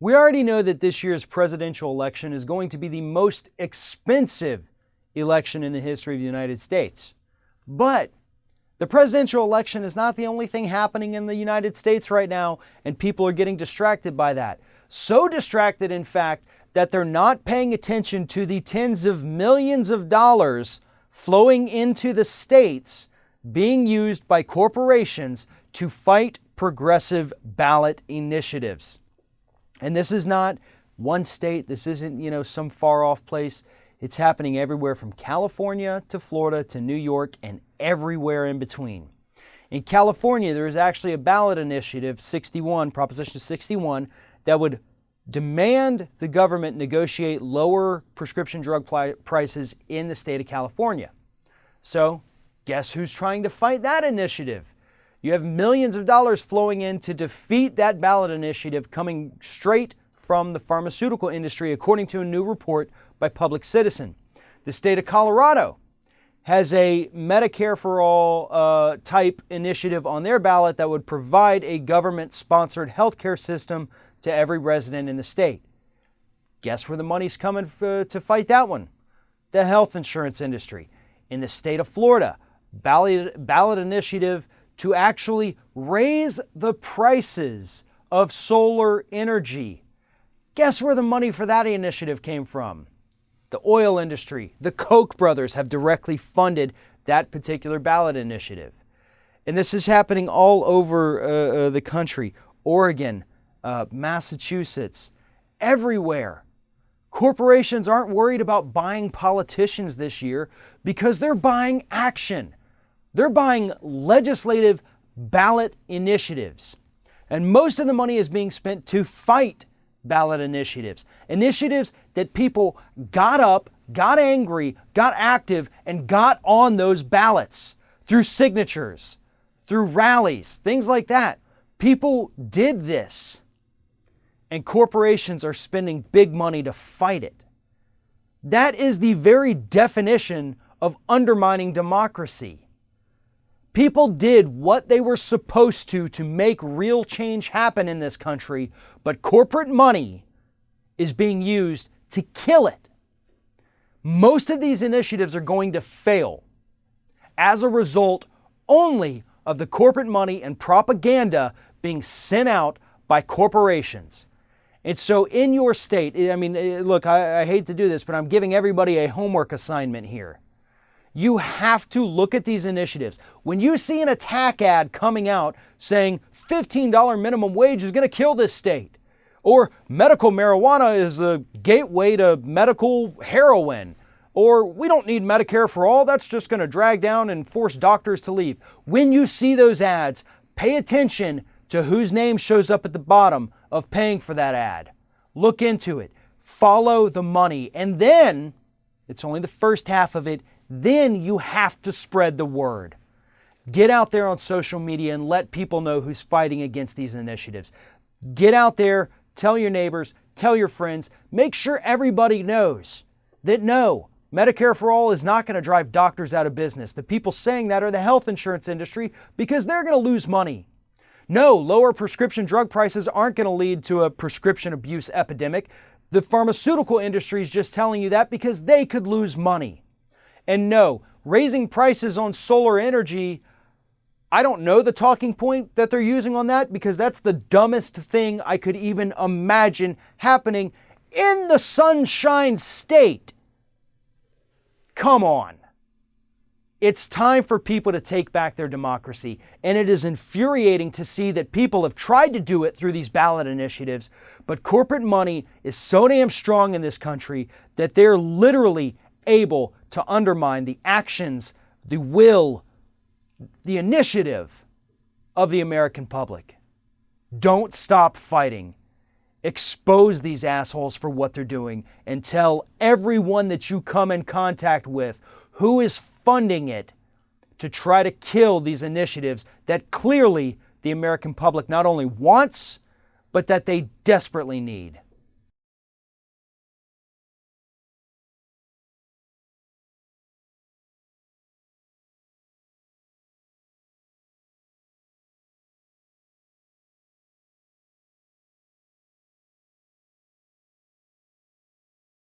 We already know that this year's presidential election is going to be the most expensive election in the history of the United States. But the presidential election is not the only thing happening in the United States right now, and people are getting distracted by that. So distracted, in fact, that they're not paying attention to the tens of millions of dollars flowing into the states being used by corporations to fight progressive ballot initiatives. And this is not one state. This isn't, some far off place. It's happening everywhere from California to Florida to New York and everywhere in between. In California, there is actually a ballot initiative, Proposition 61, that would demand the government negotiate lower prescription drug prices in the state of California. So, guess who's trying to fight that initiative? You have millions of dollars flowing in to defeat that ballot initiative coming straight from the pharmaceutical industry, according to a new report by Public Citizen. The state of Colorado has a Medicare for All type initiative on their ballot that would provide a government-sponsored healthcare system to every resident in the state. Guess where the money's coming to fight that one? The health insurance industry. In the state of Florida, ballot initiative to actually raise the prices of solar energy. Guess where the money for that initiative came from? The oil industry. The Koch brothers have directly funded that particular ballot initiative. And this is happening all over the country. Oregon, Massachusetts, everywhere. Corporations aren't worried about buying politicians this year because they're buying action. They're buying legislative ballot initiatives. And most of the money is being spent to fight ballot initiatives. Initiatives that people got up, got angry, got active, and got on those ballots through signatures, through rallies, things like that. People did this. And corporations are spending big money to fight it. That is the very definition of undermining democracy. People did what they were supposed to make real change happen in this country, but corporate money is being used to kill it. Most of these initiatives are going to fail as a result only of the corporate money and propaganda being sent out by corporations. And so in your state, look, I hate to do this, but I'm giving everybody a homework assignment here. You have to look at these initiatives. When you see an attack ad coming out saying $15 minimum wage is going to kill this state, or medical marijuana is the gateway to medical heroin, or we don't need Medicare for all, that's just going to drag down and force doctors to leave. When you see those ads, pay attention to whose name shows up at the bottom of paying for that ad. Look into it. Follow the money. And then, it's only the first half of it, then you have to spread the word. Get out there on social media and let people know who's fighting against these initiatives. Get out there, tell your neighbors, tell your friends, make sure everybody knows that no, Medicare for All is not going to drive doctors out of business. The people saying that are the health insurance industry because they're going to lose money. No, lower prescription drug prices aren't going to lead to a prescription abuse epidemic. The pharmaceutical industry is just telling you that because they could lose money. And no, raising prices on solar energy, I don't know the talking point that they're using on that because that's the dumbest thing I could even imagine happening in the Sunshine State. Come on. It's time for people to take back their democracy, and it is infuriating to see that people have tried to do it through these ballot initiatives, but corporate money is so damn strong in this country that they're literally able to undermine the actions, the will, the initiative of the American public. Don't stop fighting. Expose these assholes for what they're doing and tell everyone that you come in contact with who is funding it to try to kill these initiatives that clearly the American public not only wants, but that they desperately need.